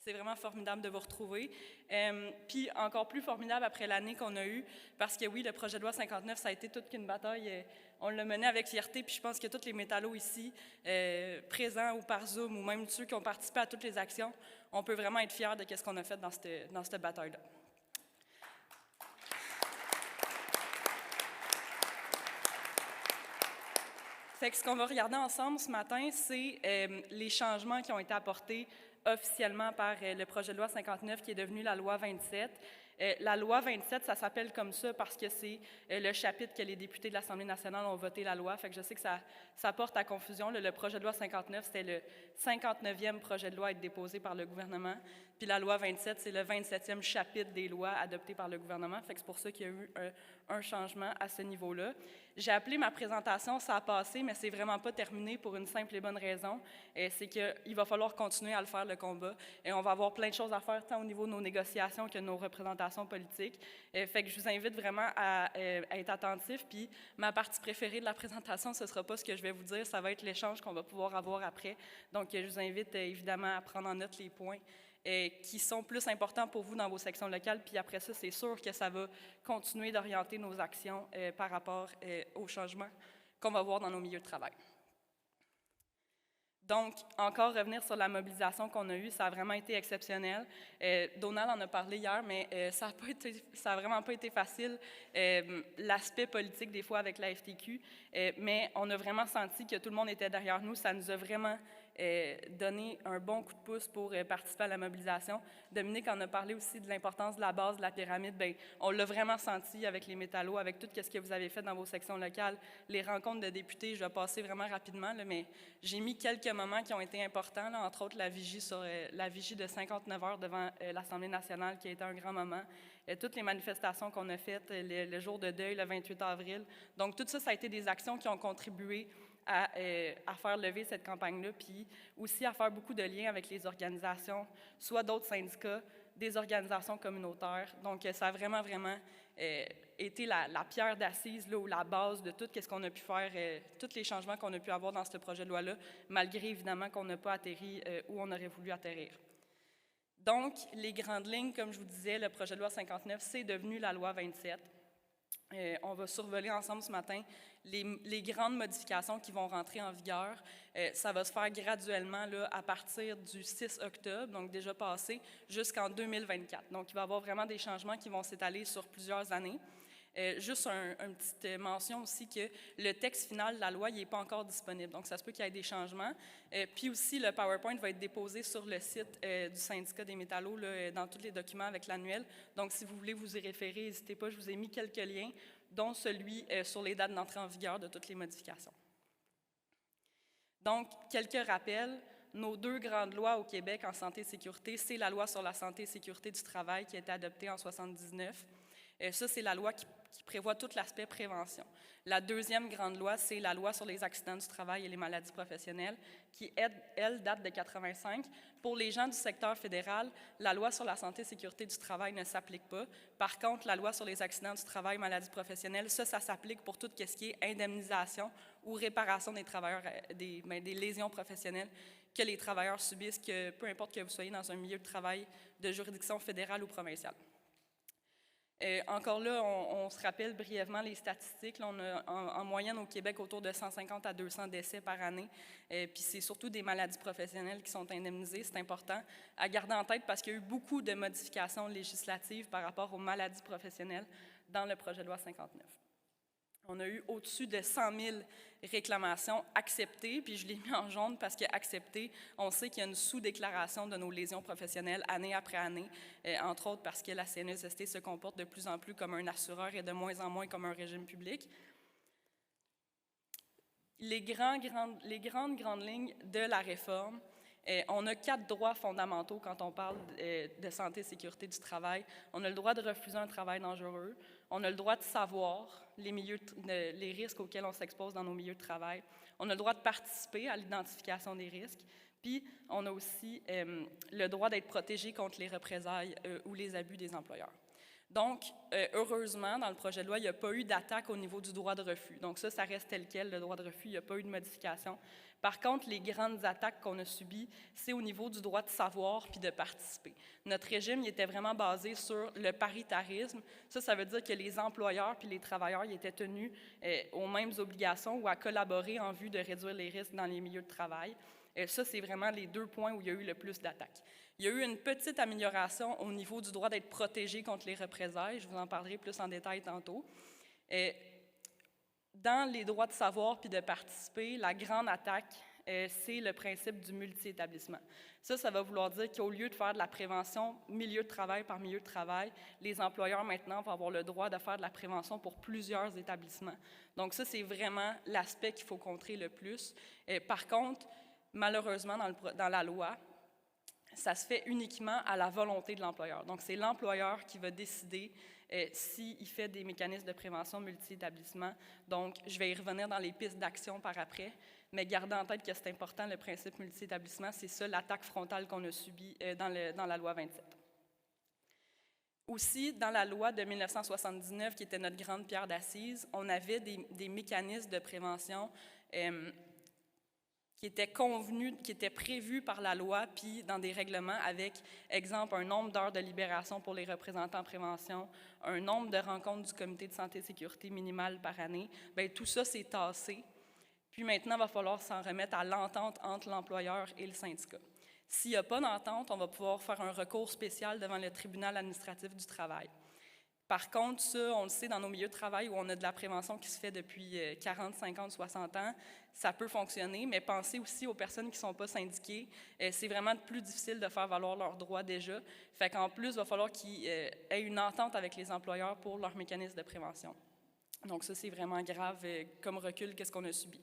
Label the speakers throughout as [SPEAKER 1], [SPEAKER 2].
[SPEAKER 1] C'est vraiment formidable de vous retrouver. Puis encore plus formidable après l'année qu'on a eue, parce que oui, le projet de loi 59, ça a été toute qu'une bataille. On l'a mené avec fierté, puis je pense que tous les métallos ici, présents ou par Zoom, ou même ceux qui ont participé à toutes les actions, on peut vraiment être fiers de ce qu'on a fait dans cette bataille-là. Fait que ce qu'on va regarder ensemble ce matin, c'est les changements qui ont été apportés officiellement par le projet de loi 59 qui est devenu la loi 27. La loi 27, ça s'appelle comme ça parce que c'est le chapitre que les députés de l'Assemblée nationale ont voté la loi. Fait que je sais que ça porte à confusion. Le projet de loi 59, c'était le 59e projet de loi à être déposé par le gouvernement. Puis la loi 27, c'est le 27e chapitre des lois adoptées par le gouvernement. Fait que c'est pour ça qu'il y a eu un changement à ce niveau-là. J'ai appelé ma présentation « Ça a passé », mais c'est vraiment pas terminé pour une simple et bonne raison. C'est qu'il va falloir continuer à le faire, le combat. Et on va avoir plein de choses à faire, tant au niveau de nos négociations que de nos représentations politiques. Fait que je vous invite vraiment à être attentifs. Puis ma partie préférée de la présentation, ce ne sera pas ce que je vais vous dire, ça va être l'échange qu'on va pouvoir avoir après. Donc, je vous invite évidemment à prendre en note les points qui sont plus importants pour vous dans vos sections locales. Puis après ça, c'est sûr que ça va continuer d'orienter nos actions par rapport aux changements qu'on va voir dans nos milieux de travail. Donc, encore revenir sur la mobilisation qu'on a eue, ça a vraiment été exceptionnel. Donald en a parlé hier, mais ça a vraiment pas été facile, l'aspect politique des fois avec la FTQ, mais on a vraiment senti que tout le monde était derrière nous. Ça nous a vraiment donné un bon coup de pouce pour participer à la mobilisation. Dominique en a parlé aussi de l'importance de la base de la pyramide. Bien, on l'a vraiment senti avec les métallos, avec tout ce que vous avez fait dans vos sections locales, les rencontres de députés. Je vais passer vraiment rapidement, là, mais j'ai mis quelques moments qui ont été importants, là, entre autres la vigie de 59 heures devant l'Assemblée nationale, qui a été un grand moment. Toutes les manifestations qu'on a faites, le jour de deuil, le 28 avril. Donc, tout ça, ça a été des actions qui ont contribué à faire lever cette campagne-là, puis aussi à faire beaucoup de liens avec les organisations, soit d'autres syndicats, des organisations communautaires. Donc, ça a vraiment, vraiment été la pierre d'assise ou la base de tout ce qu'on a pu faire, tous les changements qu'on a pu avoir dans ce projet de loi-là, malgré évidemment qu'on n'a pas atterri où on aurait voulu atterrir. Donc, les grandes lignes, comme je vous disais, le projet de loi 59, c'est devenu la loi 27. On va survoler ensemble ce matin les grandes modifications qui vont rentrer en vigueur. Ça va se faire graduellement là, à partir du 6 octobre, donc déjà passé, jusqu'en 2024. Donc, il va y avoir vraiment des changements qui vont s'étaler sur plusieurs années. Juste une petite mention aussi que le texte final de la loi n'est pas encore disponible. Donc, ça se peut qu'il y ait des changements. Puis aussi, le PowerPoint va être déposé sur le site du syndicat des métallos, là, dans tous les documents avec l'annuel. Donc, si vous voulez vous y référer, n'hésitez pas. Je vous ai mis quelques liens, dont celui sur les dates d'entrée en vigueur de toutes les modifications. Donc, quelques rappels. Nos deux grandes lois au Québec en santé et sécurité, c'est la loi sur la santé et sécurité du travail qui a été adoptée en 1979. Ça, c'est la loi qui prévoit tout l'aspect prévention. La deuxième grande loi, c'est la loi sur les accidents du travail et les maladies professionnelles, qui, elle, date de 1985. Pour les gens du secteur fédéral, la loi sur la santé et sécurité du travail ne s'applique pas. Par contre, la loi sur les accidents du travail et maladies professionnelles, ça s'applique pour tout ce qui est indemnisation ou réparation des travailleurs, des lésions professionnelles que les travailleurs subissent, peu importe que vous soyez dans un milieu de travail de juridiction fédérale ou provinciale. Encore là, on se rappelle brièvement les statistiques. Là, on a en moyenne au Québec autour de 150 à 200 décès par année. Puis c'est surtout des maladies professionnelles qui sont indemnisées. C'est important à garder en tête parce qu'il y a eu beaucoup de modifications législatives par rapport aux maladies professionnelles dans le projet de loi 59. On a eu au-dessus de 100 000 réclamations acceptées, puis je l'ai mis en jaune parce qu'acceptées, on sait qu'il y a une sous-déclaration de nos lésions professionnelles année après année, entre autres parce que la CNESST se comporte de plus en plus comme un assureur et de moins en moins comme un régime public. Les grandes lignes de la réforme, on a 4 droits fondamentaux quand on parle de santé et sécurité du travail. On a le droit de refuser un travail dangereux. On a le droit de savoir les risques auxquels on s'expose dans nos milieux de travail. On a le droit de participer à l'identification des risques. Puis, on a aussi le droit d'être protégé contre les représailles ou les abus des employeurs. Donc, heureusement, dans le projet de loi, il n'y a pas eu d'attaque au niveau du droit de refus. Donc ça reste tel quel, le droit de refus, il n'y a pas eu de modification. Par contre, les grandes attaques qu'on a subies, c'est au niveau du droit de savoir puis de participer. Notre régime, il était vraiment basé sur le paritarisme. Ça veut dire que les employeurs puis les travailleurs, ils étaient tenus aux mêmes obligations ou à collaborer en vue de réduire les risques dans les milieux de travail. Ça, c'est vraiment les 2 points où il y a eu le plus d'attaques. Il y a eu une petite amélioration au niveau du droit d'être protégé contre les représailles. Je vous en parlerai plus en détail tantôt. Dans les droits de savoir puis de participer, la grande attaque, c'est le principe du multi-établissement. Ça va vouloir dire qu'au lieu de faire de la prévention milieu de travail par milieu de travail, les employeurs maintenant vont avoir le droit de faire de la prévention pour plusieurs établissements. Donc ça, c'est vraiment l'aspect qu'il faut contrer le plus. Par contre, malheureusement, dans la loi, ça se fait uniquement à la volonté de l'employeur. Donc, c'est l'employeur qui va décider s'il fait des mécanismes de prévention multi-établissements. Donc, je vais y revenir dans les pistes d'action par après, mais gardez en tête que c'est important, le principe multi-établissement, c'est ça l'attaque frontale qu'on a subie dans la loi 27. Aussi, dans la loi de 1979, qui était notre grande pierre d'assise, on avait des mécanismes de prévention qui étaient convenus, qui étaient prévus par la loi, puis dans des règlements avec, exemple, un nombre d'heures de libération pour les représentants en prévention, un nombre de rencontres du comité de santé et sécurité minimale par année. Bien, tout ça, c'est tassé. Puis maintenant, il va falloir s'en remettre à l'entente entre l'employeur et le syndicat. S'il n'y a pas d'entente, on va pouvoir faire un recours spécial devant le tribunal administratif du travail. Par contre, ça, on le sait dans nos milieux de travail où on a de la prévention qui se fait depuis 40, 50, 60 ans, ça peut fonctionner, mais pensez aussi aux personnes qui ne sont pas syndiquées. C'est vraiment plus difficile de faire valoir leurs droits déjà. Fait qu'en plus, il va falloir qu'ils aient une entente avec les employeurs pour leur mécanisme de prévention. Donc ça, c'est vraiment grave comme recul, qu'est-ce qu'on a subi.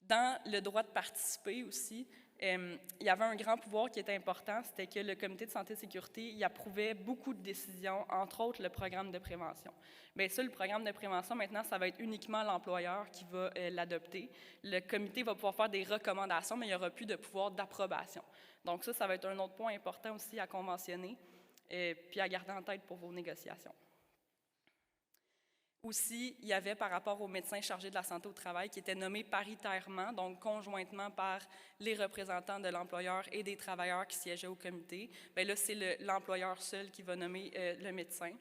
[SPEAKER 1] Dans le droit de participer aussi, il y avait un grand pouvoir qui était important, c'était que le comité de santé et sécurité, il approuvait beaucoup de décisions, entre autres le programme de prévention. Bien ça, le programme de prévention, maintenant, ça va être uniquement l'employeur qui va l'adopter. Le comité va pouvoir faire des recommandations, mais il n'y aura plus de pouvoir d'approbation. Donc ça va être un autre point important aussi à conventionner, puis à garder en tête pour vos négociations. Aussi, il y avait par rapport aux médecins chargés de la santé au travail qui étaient nommés paritairement, donc conjointement par les représentants de l'employeur et des travailleurs qui siégeaient au comité. Bien là, c'est l'employeur seul qui va nommer le médecin.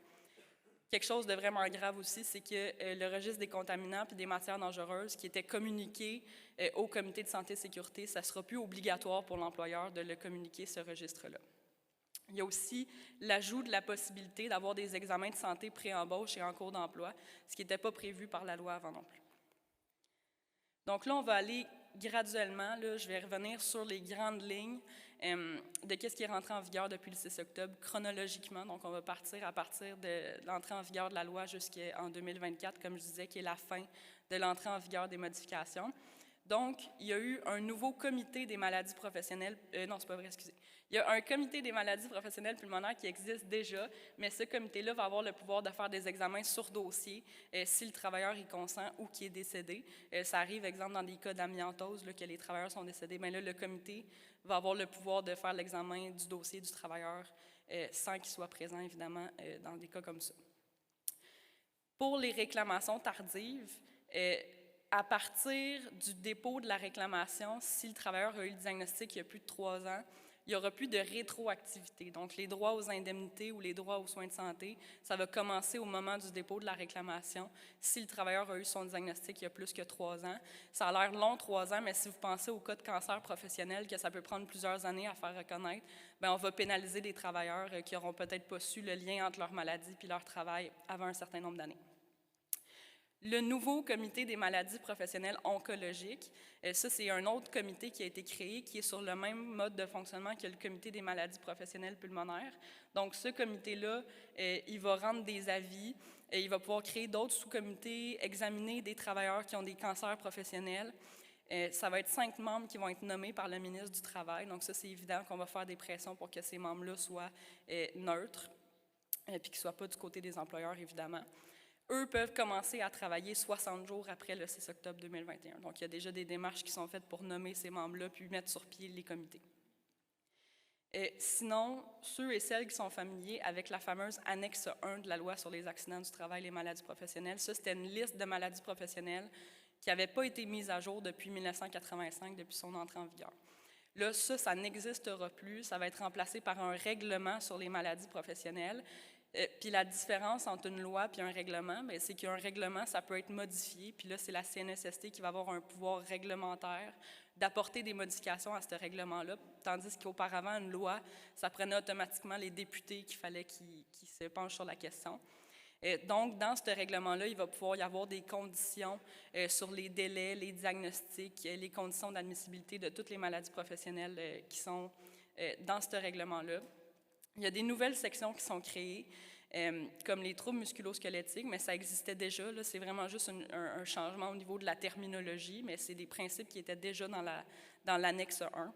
[SPEAKER 1] Quelque chose de vraiment grave aussi, c'est que le registre des contaminants et des matières dangereuses qui était communiqué au comité de santé et sécurité, ça ne sera plus obligatoire pour l'employeur de le communiquer, ce registre-là. Il y a aussi l'ajout de la possibilité d'avoir des examens de santé pré-embauche et en cours d'emploi, ce qui n'était pas prévu par la loi avant non plus. Donc là, on va aller graduellement, là, je vais revenir sur les grandes lignes de ce qui est rentré en vigueur depuis le 6 octobre, chronologiquement. Donc, on va partir à partir de l'entrée en vigueur de la loi jusqu'en 2024, comme je disais, qui est la fin de l'entrée en vigueur des modifications. Donc, il y a eu un nouveau comité des maladies professionnelles, non, c'est pas vrai, excusez. Il y a un comité des maladies professionnelles pulmonaires qui existe déjà, mais ce comité-là va avoir le pouvoir de faire des examens sur dossier si le travailleur y consent ou qui est décédé. Ça arrive, exemple, dans des cas d'amiantose, que les travailleurs sont décédés, bien là, le comité va avoir le pouvoir de faire l'examen du dossier du travailleur sans qu'il soit présent, évidemment, dans des cas comme ça. Pour les réclamations tardives, à partir du dépôt de la réclamation, si le travailleur a eu le diagnostic il y a plus de 3 ans, il n'y aura plus de rétroactivité. Donc, les droits aux indemnités ou les droits aux soins de santé, ça va commencer au moment du dépôt de la réclamation. Si le travailleur a eu son diagnostic il y a plus que 3 ans, ça a l'air long, 3 ans, mais si vous pensez au cas de cancer professionnel, que ça peut prendre plusieurs années à faire reconnaître, bien, on va pénaliser des travailleurs qui n'auront peut-être pas su le lien entre leur maladie et leur travail avant un certain nombre d'années. Le nouveau comité des maladies professionnelles oncologiques, ça c'est un autre comité qui a été créé, qui est sur le même mode de fonctionnement que le comité des maladies professionnelles pulmonaires. Donc ce comité-là, il va rendre des avis, et il va pouvoir créer d'autres sous-comités, examiner des travailleurs qui ont des cancers professionnels. Ça va être 5 membres qui vont être nommés par le ministre du Travail. Donc ça c'est évident qu'on va faire des pressions pour que ces membres-là soient neutres, puis qu'ils ne soient pas du côté des employeurs, évidemment. Eux peuvent commencer à travailler 60 jours après le 6 octobre 2021. Donc, il y a déjà des démarches qui sont faites pour nommer ces membres-là puis mettre sur pied les comités. Sinon, ceux et celles qui sont familiers avec la fameuse annexe 1 de la loi sur les accidents du travail et les maladies professionnelles, ça c'était une liste de maladies professionnelles qui n'avait pas été mise à jour depuis 1985, depuis son entrée en vigueur. Là, ça n'existera plus. Ça va être remplacé par un règlement sur les maladies professionnelles. Puis la différence entre une loi et un règlement, c'est qu'un règlement, ça peut être modifié. Puis là, c'est la CNSST qui va avoir un pouvoir réglementaire d'apporter des modifications à ce règlement-là, tandis qu'auparavant, une loi, ça prenait automatiquement les députés qu'il fallait qu'ils se penchent sur la question. Donc, dans ce règlement-là, il va pouvoir y avoir des conditions sur les délais, les diagnostics, les conditions d'admissibilité de toutes les maladies professionnelles qui sont dans ce règlement-là. Il y a des nouvelles sections qui sont créées, comme les troubles musculo-squelettiques, mais ça existait déjà. C'est vraiment juste un changement au niveau de la terminologie, mais c'est des principes qui étaient déjà dans l'annexe 1.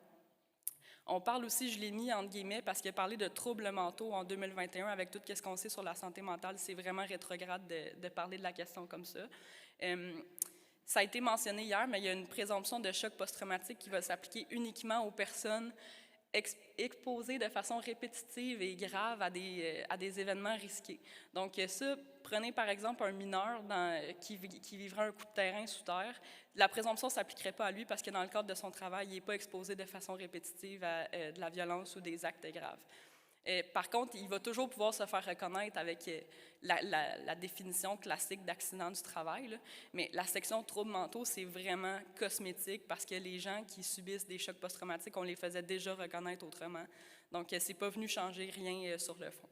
[SPEAKER 1] On parle aussi, je l'ai mis entre guillemets, parce qu'il a parlé de troubles mentaux en 2021 avec tout ce qu'on sait sur la santé mentale. C'est vraiment rétrograde de parler de la question comme ça. Ça a été mentionné hier, mais il y a une présomption de choc post-traumatique qui va s'appliquer uniquement aux personnes exposées de façon répétitive et grave à des événements risqués. Donc ça, prenez par exemple un mineur qui vivrait un coup de terrain sous terre. La présomption ne s'appliquerait pas à lui parce que dans le cadre de son travail, il n'est pas exposé de façon répétitive à de la violence ou des actes graves. Par contre, il va toujours pouvoir se faire reconnaître avec la définition classique d'accident du travail, là. Mais la section troubles mentaux, c'est vraiment cosmétique parce que les gens qui subissent des chocs post-traumatiques, on les faisait déjà reconnaître autrement. Donc, ce n'est pas venu changer rien sur le fond.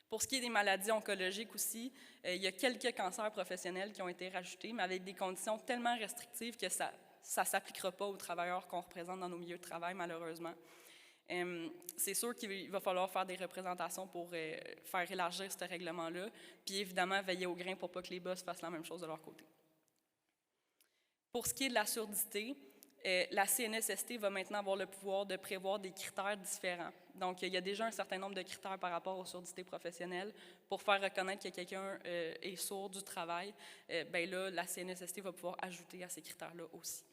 [SPEAKER 1] Pour ce qui est des maladies oncologiques aussi, il y a quelques cancers professionnels qui ont été rajoutés, mais avec des conditions tellement restrictives que ça ne s'appliquera pas aux travailleurs qu'on représente dans nos milieux de travail, malheureusement. C'est sûr qu'il va falloir faire des représentations pour faire élargir ce règlement-là, puis évidemment veiller au grain pour ne pas que les boss fassent la même chose de leur côté. Pour ce qui est de la surdité, la CNSST va maintenant avoir le pouvoir de prévoir des critères différents. Donc, il y a déjà un certain nombre de critères par rapport aux surdités professionnelles. Pour faire reconnaître que quelqu'un est sourd du travail, là, la CNSST va pouvoir ajouter à ces critères-là aussi.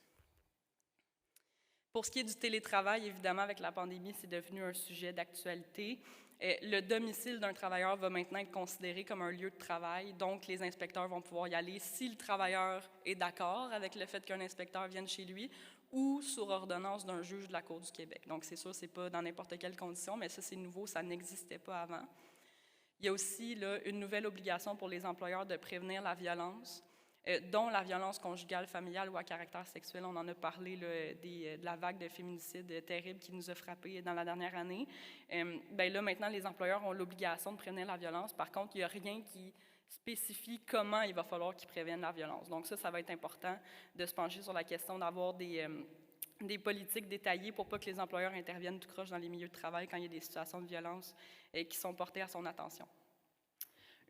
[SPEAKER 1] Pour ce qui est du télétravail, évidemment, avec la pandémie, c'est devenu un sujet d'actualité. Le domicile d'un travailleur va maintenant être considéré comme un lieu de travail, donc les inspecteurs vont pouvoir y aller si le travailleur est d'accord avec le fait qu'un inspecteur vienne chez lui ou sur ordonnance d'un juge de la Cour du Québec. Donc, c'est sûr, ce n'est pas dans n'importe quelle condition, mais ça, c'est nouveau, ça n'existait pas avant. Il y a aussi là, une nouvelle obligation pour les employeurs de prévenir la violence, dont la violence conjugale, familiale ou à caractère sexuel. On en a parlé là, de la vague de féminicides terribles qui nous a frappés dans la dernière année. Là, maintenant, les employeurs ont l'obligation de prévenir la violence. Par contre, il n'y a rien qui spécifie comment il va falloir qu'ils préviennent la violence. Donc ça va être important de se pencher sur la question d'avoir des politiques détaillées pour pas que les employeurs interviennent tout croche dans les milieux de travail quand il y a des situations de violence qui sont portées à son attention.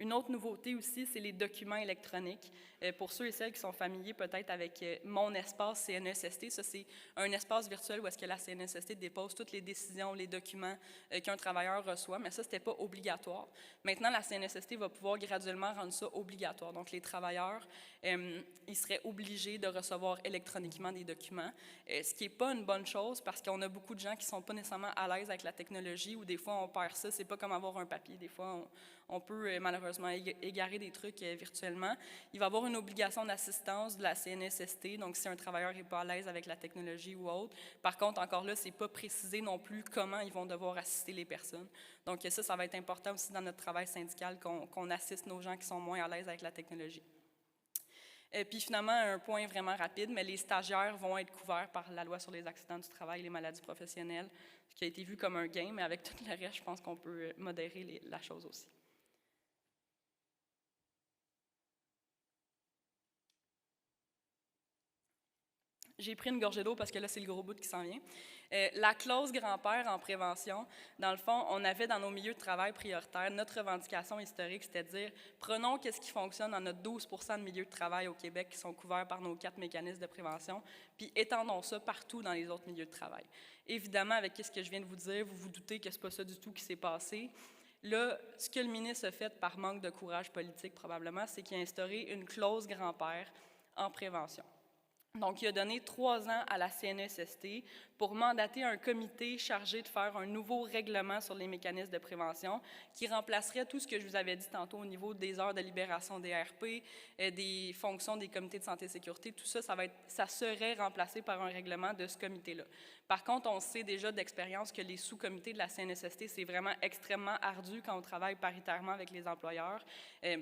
[SPEAKER 1] Une autre nouveauté aussi, c'est les documents électroniques. Pour ceux et celles qui sont familiers peut-être avec Mon Espace CNSST, ça c'est un espace virtuel où est-ce que la CNSST dépose toutes les décisions, les documents qu'un travailleur reçoit, mais ça, c'était pas obligatoire. Maintenant, la CNSST va pouvoir graduellement rendre ça obligatoire. Donc, les travailleurs, ils seraient obligés de recevoir électroniquement des documents, ce qui n'est pas une bonne chose parce qu'on a beaucoup de gens qui ne sont pas nécessairement à l'aise avec la technologie ou des fois on perd ça, c'est pas comme avoir un papier. Des fois, on peut malheureusement égarer des trucs virtuellement. Il va y avoir une obligation d'assistance de la CNSST, donc si un travailleur n'est pas à l'aise avec la technologie ou autre. Par contre, encore là, ce n'est pas précisé non plus comment ils vont devoir assister les personnes. Donc ça va être important aussi dans notre travail syndical qu'on assiste nos gens qui sont moins à l'aise avec la technologie. Puis finalement, un point vraiment rapide, mais les stagiaires vont être couverts par la loi sur les accidents du travail et les maladies professionnelles, ce qui a été vu comme un gain, mais avec tout le reste, je pense qu'on peut modérer la chose aussi. J'ai pris une gorgée d'eau parce que là, c'est le gros bout qui s'en vient. La clause grand-père en prévention, dans le fond, on avait dans nos milieux de travail prioritaires notre revendication historique, c'est-à-dire prenons qu'est-ce qui fonctionne dans notre 12 % de milieux de travail au Québec qui sont couverts par nos 4 mécanismes de prévention, puis étendons ça partout dans les autres milieux de travail. Évidemment, avec ce que je viens de vous dire, vous vous doutez que ce n'est pas ça du tout qui s'est passé. Là, ce que le ministre a fait par manque de courage politique probablement, c'est qu'il a instauré une clause grand-père en prévention. Donc, il a donné 3 ans à la CNESST pour mandater un comité chargé de faire un nouveau règlement sur les mécanismes de prévention qui remplacerait tout ce que je vous avais dit tantôt au niveau des heures de libération des RP, des fonctions des comités de santé et sécurité. Tout ça, ça serait remplacé par un règlement de ce comité-là. Par contre, on sait déjà d'expérience que les sous-comités de la CNESST, c'est vraiment extrêmement ardu quand on travaille paritairement avec les employeurs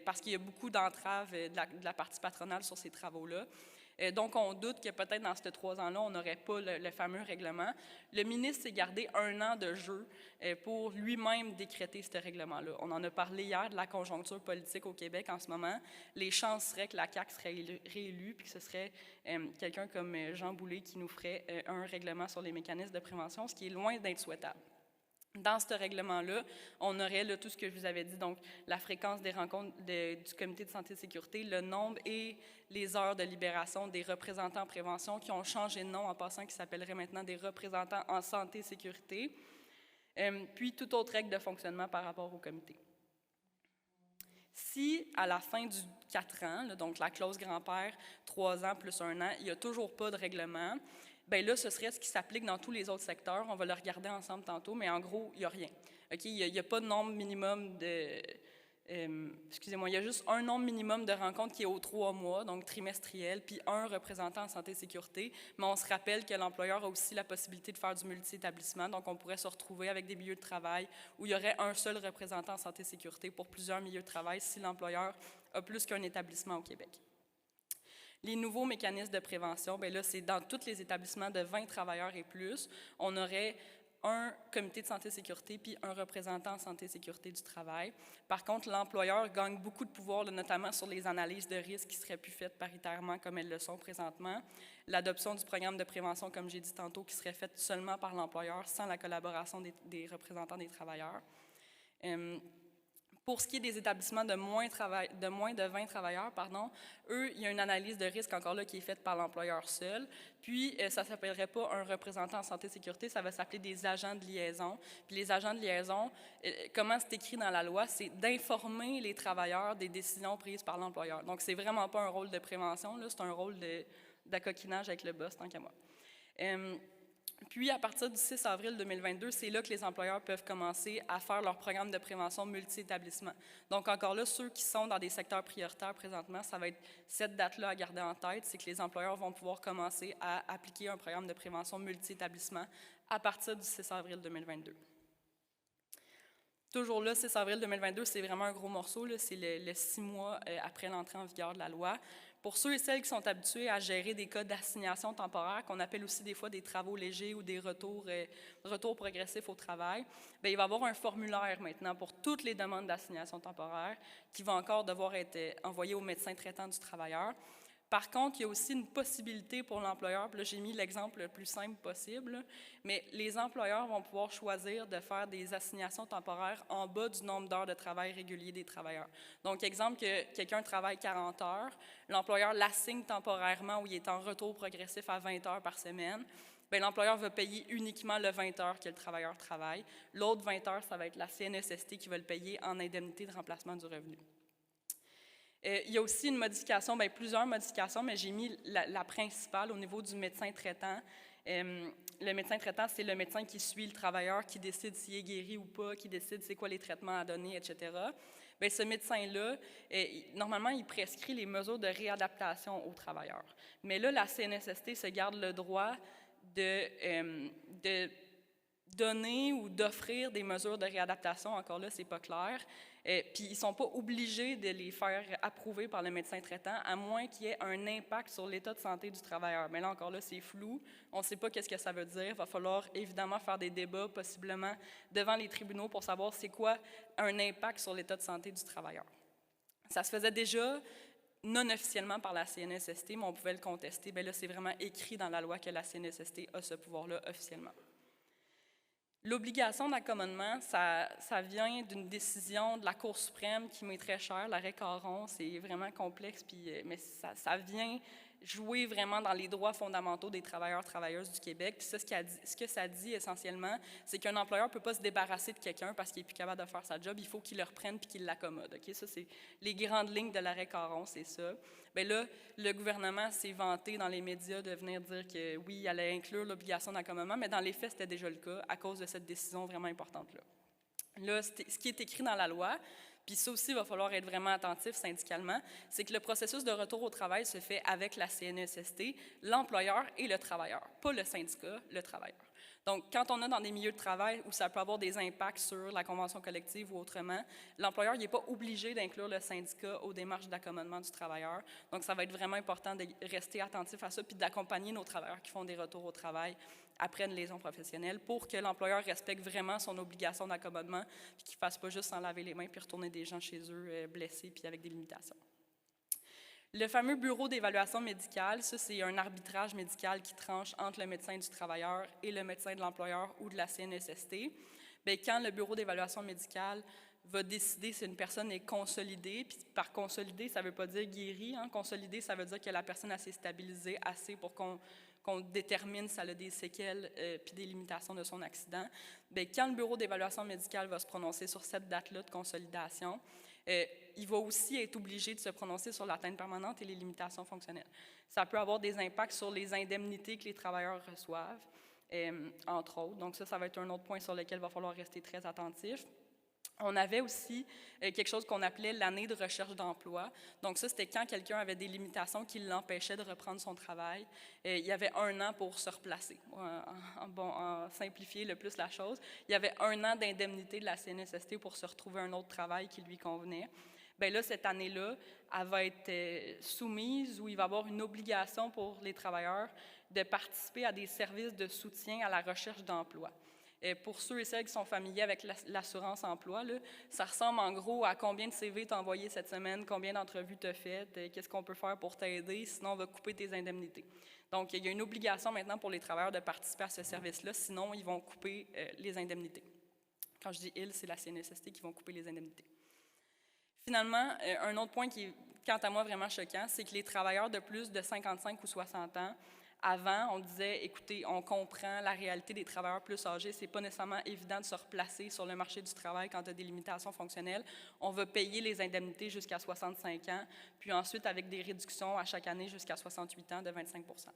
[SPEAKER 1] parce qu'il y a beaucoup d'entraves de la partie patronale sur ces travaux-là. Donc, on doute que peut-être dans ces 3 ans-là, on n'aurait pas le fameux règlement. Le ministre s'est gardé 1 an de jeu pour lui-même décréter ce règlement-là. On en a parlé hier de la conjoncture politique au Québec en ce moment. Les chances seraient que la CAQ serait réélue, puis que ce serait quelqu'un comme Jean Boulet qui nous ferait un règlement sur les mécanismes de prévention, ce qui est loin d'être souhaitable. Dans ce règlement-là, on aurait là, tout ce que je vous avais dit, donc la fréquence des rencontres du comité de santé et sécurité, le nombre et les heures de libération des représentants en prévention qui ont changé de nom en passant, qui s'appelleraient maintenant des représentants en santé et sécurité, puis toute autre règle de fonctionnement par rapport au comité. Si, à la fin du 4 ans, là, donc la clause grand-père, 3 ans plus 1 an, il n'y a toujours pas de règlement, bien là, ce serait ce qui s'applique dans tous les autres secteurs. On va le regarder ensemble tantôt, mais en gros, il n'y a rien. Okay? Il n'y a pas de nombre minimum de... excusez-moi, il y a juste un nombre minimum de rencontres qui est aux 3 mois, donc trimestriel, puis un représentant en santé et sécurité. Mais on se rappelle que l'employeur a aussi la possibilité de faire du multi-établissement, donc on pourrait se retrouver avec des milieux de travail où il y aurait un seul représentant en santé et sécurité pour plusieurs milieux de travail si l'employeur a plus qu'un établissement au Québec. Les nouveaux mécanismes de prévention, bien là, c'est dans tous les établissements de 20 travailleurs et plus, on aurait un comité de santé et sécurité puis un représentant en santé et sécurité du travail. Par contre, l'employeur gagne beaucoup de pouvoir, là, notamment sur les analyses de risques qui seraient plus faites paritairement comme elles le sont présentement. L'adoption du programme de prévention, comme j'ai dit tantôt, qui serait faite seulement par l'employeur sans la collaboration des représentants des travailleurs. Pour ce qui est des établissements de moins de 20 travailleurs, eux, il y a une analyse de risque encore là qui est faite par l'employeur seul. Puis, ça ne s'appellerait pas un représentant en santé et sécurité, ça va s'appeler des agents de liaison. Puis les agents de liaison, comment c'est écrit dans la loi, c'est d'informer les travailleurs des décisions prises par l'employeur. Donc, c'est vraiment pas un rôle de prévention, c'est un rôle d'accoquinage avec le boss, tant qu'à moi. Puis, à partir du 6 avril 2022, c'est là que les employeurs peuvent commencer à faire leur programme de prévention multi-établissement. Donc, encore là, ceux qui sont dans des secteurs prioritaires présentement, ça va être cette date-là à garder en tête, c'est que les employeurs vont pouvoir commencer à appliquer un programme de prévention multi-établissement à partir du 6 avril 2022. Toujours là, 6 avril 2022, c'est vraiment un gros morceau, c'est le 6 mois après l'entrée en vigueur de la loi. Pour ceux et celles qui sont habitués à gérer des cas d'assignation temporaire, qu'on appelle aussi des fois des travaux légers ou des retours progressifs au travail, bien, il va y avoir un formulaire maintenant pour toutes les demandes d'assignation temporaire qui va encore devoir être envoyé au médecin traitant du travailleur. Par contre, il y a aussi une possibilité pour l'employeur, puis là j'ai mis l'exemple le plus simple possible, mais les employeurs vont pouvoir choisir de faire des assignations temporaires en bas du nombre d'heures de travail régulier des travailleurs. Donc, exemple que quelqu'un travaille 40 heures, l'employeur l'assigne temporairement où il est en retour progressif à 20 heures par semaine, bien, l'employeur va payer uniquement le 20 heures que le travailleur travaille. L'autre 20 heures, ça va être la CNESST qui va le payer en indemnité de remplacement du revenu. Il y a aussi une modification, bien, plusieurs modifications, mais j'ai mis la principale au niveau du médecin traitant. Le médecin traitant, c'est le médecin qui suit le travailleur, qui décide s'il est guéri ou pas, qui décide c'est quoi les traitements à donner, etc. Bien, ce médecin-là, normalement, il prescrit les mesures de réadaptation aux travailleurs. Mais là, la CNESST se garde le droit de donner ou d'offrir des mesures de réadaptation, encore là, c'est pas clair. Puis ils ne sont pas obligés de les faire approuver par le médecin traitant, à moins qu'il y ait un impact sur l'état de santé du travailleur. Mais là, encore là, c'est flou. On ne sait pas qu'est-ce que ça veut dire. Il va falloir évidemment faire des débats, possiblement devant les tribunaux, pour savoir c'est quoi un impact sur l'état de santé du travailleur. Ça se faisait déjà non officiellement par la CNESST, mais on pouvait le contester. Bien là, c'est vraiment écrit dans la loi que la CNESST a ce pouvoir-là officiellement. L'obligation d'accommodement, ça vient d'une décision de la Cour suprême qui m'est très chère, l'arrêt Caron. C'est vraiment complexe, mais ça vient jouer vraiment dans les droits fondamentaux des travailleurs travailleuses du Québec. Puis ça, ce que ça dit essentiellement, c'est qu'un employeur ne peut pas se débarrasser de quelqu'un parce qu'il n'est plus capable de faire sa job. Il faut qu'il le reprenne puis qu'il l'accommode. Okay? Ça, c'est les grandes lignes de l'arrêt Caron, c'est ça. Bien là, le gouvernement s'est vanté dans les médias de venir dire que oui, il allait inclure l'obligation d'accommodement, mais dans les faits, c'était déjà le cas à cause de cette décision vraiment importante-là. Là, ce qui est écrit dans la loi, puis ça aussi, il va falloir être vraiment attentif syndicalement, c'est que le processus de retour au travail se fait avec la CNESST, l'employeur et le travailleur, pas le syndicat, le travailleur. Donc, quand on est dans des milieux de travail où ça peut avoir des impacts sur la convention collective ou autrement, l'employeur n'est pas obligé d'inclure le syndicat aux démarches d'accommodement du travailleur. Donc, ça va être vraiment important de rester attentif à ça puis d'accompagner nos travailleurs qui font des retours au travail après une lésion professionnelle pour que l'employeur respecte vraiment son obligation d'accommodement puis qu'il ne fasse pas juste s'en laver les mains puis retourner des gens chez eux blessés puis avec des limitations. Le fameux bureau d'évaluation médicale, ça, c'est un arbitrage médical qui tranche entre le médecin du travailleur et le médecin de l'employeur ou de la CNESST. Bien, quand le bureau d'évaluation médicale va décider si une personne est consolidée, puis par consolidée, ça ne veut pas dire guérie. Hein. Consolidée, ça veut dire que la personne s'est stabilisée assez pour qu'on détermine si elle a des séquelles puis des limitations de son accident. Bien, quand le bureau d'évaluation médicale va se prononcer sur cette date-là de consolidation, il va aussi être obligé de se prononcer sur l'atteinte permanente et les limitations fonctionnelles. Ça peut avoir des impacts sur les indemnités que les travailleurs reçoivent, entre autres. Donc ça va être un autre point sur lequel il va falloir rester très attentif. On avait aussi quelque chose qu'on appelait l'année de recherche d'emploi. Donc ça, c'était quand quelqu'un avait des limitations qui l'empêchaient de reprendre son travail. Il y avait 1 an pour se replacer. En simplifier le plus la chose, il y avait 1 an d'indemnité de la CNSST pour se retrouver un autre travail qui lui convenait. Bien là, cette année-là, elle va être soumise ou il va y avoir une obligation pour les travailleurs de participer à des services de soutien à la recherche d'emploi. Pour ceux et celles qui sont familiers avec l'assurance emploi, là, ça ressemble en gros à combien de CV tu as envoyé cette semaine, combien d'entrevues tu as faites, qu'est-ce qu'on peut faire pour t'aider, sinon on va couper tes indemnités. Donc, il y a une obligation maintenant pour les travailleurs de participer à ce service-là, sinon ils vont couper les indemnités. Quand je dis ils, c'est la CNSST qui vont couper les indemnités. Finalement, un autre point qui est, quant à moi, vraiment choquant, c'est que les travailleurs de plus de 55 ou 60 ans, avant, on disait, écoutez, on comprend la réalité des travailleurs plus âgés, c'est pas nécessairement évident de se replacer sur le marché du travail quand tu as des limitations fonctionnelles. On va payer les indemnités jusqu'à 65 ans, puis ensuite avec des réductions à chaque année jusqu'à 68 ans de 25 %.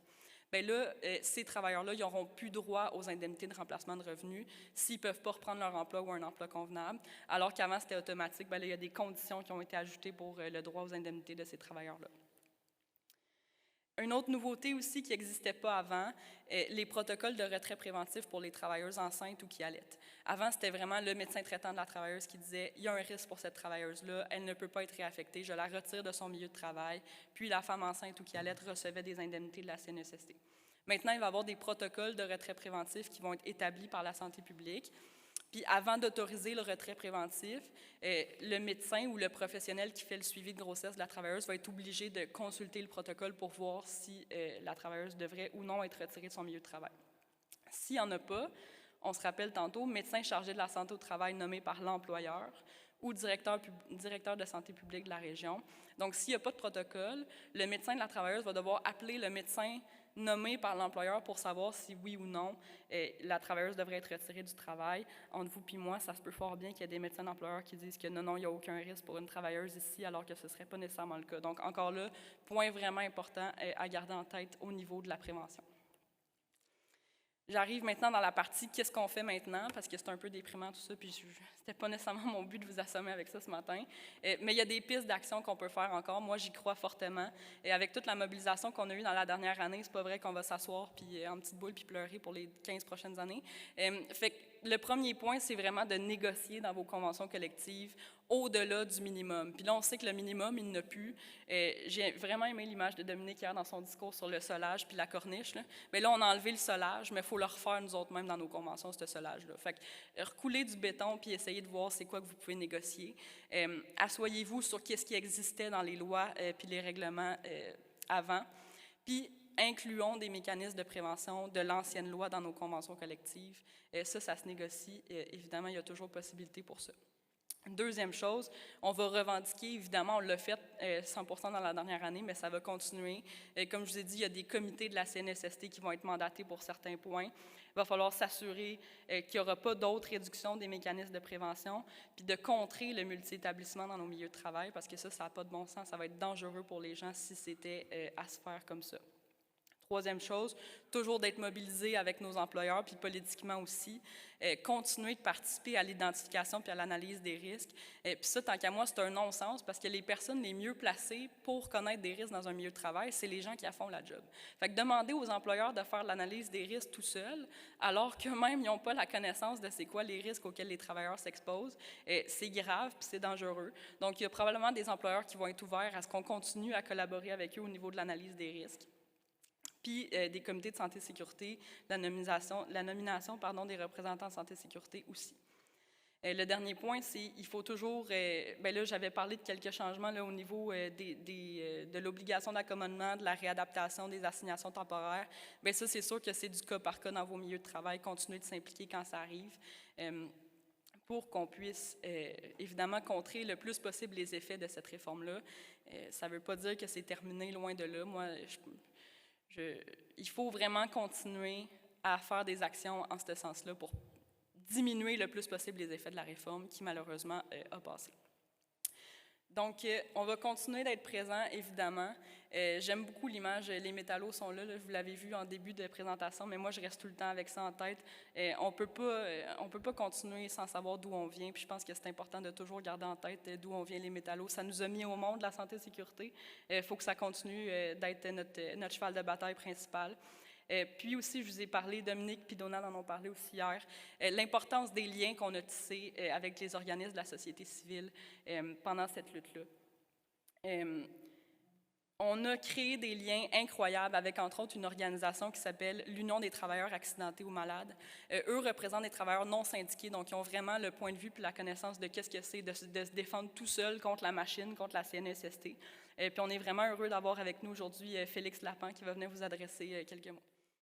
[SPEAKER 1] Bien là, ces travailleurs-là, ils n'auront plus droit aux indemnités de remplacement de revenus s'ils ne peuvent pas reprendre leur emploi ou un emploi convenable, alors qu'avant, c'était automatique. Bien là, il y a des conditions qui ont été ajoutées pour le droit aux indemnités de ces travailleurs-là. Une autre nouveauté aussi qui n'existait pas avant, les protocoles de retrait préventif pour les travailleuses enceintes ou qui allaitent. Avant, c'était vraiment le médecin traitant de la travailleuse qui disait « il y a un risque pour cette travailleuse-là, elle ne peut pas être réaffectée, je la retire de son milieu de travail ». Puis la femme enceinte ou qui allait recevait des indemnités de la CNESST. Maintenant, il va y avoir des protocoles de retrait préventif qui vont être établis par la santé publique. Puis avant d'autoriser le retrait préventif, le médecin ou le professionnel qui fait le suivi de grossesse de la travailleuse va être obligé de consulter le protocole pour voir si la travailleuse devrait ou non être retirée de son milieu de travail. S'il n'y en a pas, on se rappelle tantôt, médecin chargé de la santé au travail nommé par l'employeur ou directeur de santé publique de la région. Donc, s'il n'y a pas de protocole, le médecin de la travailleuse va devoir appeler le médecin nommé par l'employeur pour savoir si oui ou non la travailleuse devrait être retirée du travail. Entre vous et moi, ça se peut fort bien qu'il y ait des médecins d'employeurs qui disent que non, il n'y a aucun risque pour une travailleuse ici, alors que ce ne serait pas nécessairement le cas. Donc, encore là, point vraiment important à garder en tête au niveau de la prévention. J'arrive maintenant dans la partie « qu'est-ce qu'on fait maintenant ?» parce que c'est un peu déprimant tout ça, puis c'était pas nécessairement mon but de vous assommer avec ça ce matin. Mais il y a des pistes d'action qu'on peut faire encore. Moi, j'y crois fortement. Et avec toute la mobilisation qu'on a eue dans la dernière année, c'est pas vrai qu'on va s'asseoir puis en petite boule puis pleurer pour les 15 prochaines années. Fait que le premier point, c'est vraiment de négocier dans vos conventions collectives au-delà du minimum. Puis là, on sait que le minimum, il n'a plus. J'ai vraiment aimé l'image de Dominique hier dans son discours sur le solage puis la corniche. Là. Mais là, on a enlevé le solage, mais il faut le refaire nous autres mêmes dans nos conventions, ce solage-là. Fait que recouler du béton puis essayer de voir c'est quoi que vous pouvez négocier. Assoyez-vous sur qu'est-ce qui existait dans les lois puis les règlements avant. Puis incluons des mécanismes de prévention de l'ancienne loi dans nos conventions collectives. Ça se négocie. Évidemment, il y a toujours possibilité pour ça. Deuxième chose, on va revendiquer, évidemment, on l'a fait 100% dans la dernière année, mais ça va continuer. Comme je vous ai dit, il y a des comités de la CNSST qui vont être mandatés pour certains points. Il va falloir s'assurer qu'il n'y aura pas d'autres réductions des mécanismes de prévention, puis de contrer le multi-établissement dans nos milieux de travail, parce que ça n'a pas de bon sens, ça va être dangereux pour les gens si c'était à se faire comme ça. Troisième chose, toujours d'être mobilisé avec nos employeurs, puis politiquement aussi, continuer de participer à l'identification puis à l'analyse des risques. Puis ça, tant qu'à moi, c'est un non-sens, parce que les personnes les mieux placées pour connaître des risques dans un milieu de travail, c'est les gens qui font la job. Fait que demander aux employeurs de faire l'analyse des risques tout seuls, alors qu'eux-mêmes, ils n'ont pas la connaissance de c'est quoi les risques auxquels les travailleurs s'exposent, c'est grave puis c'est dangereux. Donc, il y a probablement des employeurs qui vont être ouverts à ce qu'on continue à collaborer avec eux au niveau de l'analyse des risques. Puis des comités de santé et sécurité, la nomination des représentants de santé et sécurité aussi. Le dernier point, c'est qu'il faut toujours, là j'avais parlé de quelques changements là, au niveau de l'obligation d'accommodement, de la réadaptation des assignations temporaires. Bien ça, c'est sûr que c'est du cas par cas dans vos milieux de travail, continuer de s'impliquer quand ça arrive. Pour qu'on puisse, évidemment, contrer le plus possible les effets de cette réforme-là. Ça ne veut pas dire que c'est terminé, loin de là. Moi, il faut vraiment continuer à faire des actions en ce sens-là pour diminuer le plus possible les effets de la réforme qui, malheureusement, a passé. Donc, on va continuer d'être présent, évidemment. J'aime beaucoup l'image, les métallos sont là, vous l'avez vu en début de présentation, mais moi, je reste tout le temps avec ça en tête. On peut pas continuer sans savoir d'où on vient, puis je pense que c'est important de toujours garder en tête d'où on vient les métallos. Ça nous a mis au monde, la santé et sécurité. Il faut que ça continue d'être notre cheval de bataille principal. Puis aussi, je vous ai parlé, Dominique et Donald en ont parlé aussi hier, l'importance des liens qu'on a tissés avec les organismes de la société civile pendant cette lutte-là. On a créé des liens incroyables avec, entre autres, une organisation qui s'appelle l'Union des travailleurs accidentés ou malades. Eux représentent des travailleurs non syndiqués, donc ils ont vraiment le point de vue puis la connaissance de qu'est-ce que c'est de se défendre tout seul contre la machine, contre la CNSST. Puis on est vraiment heureux d'avoir avec nous aujourd'hui Félix Lapin qui va venir vous adresser quelques mots.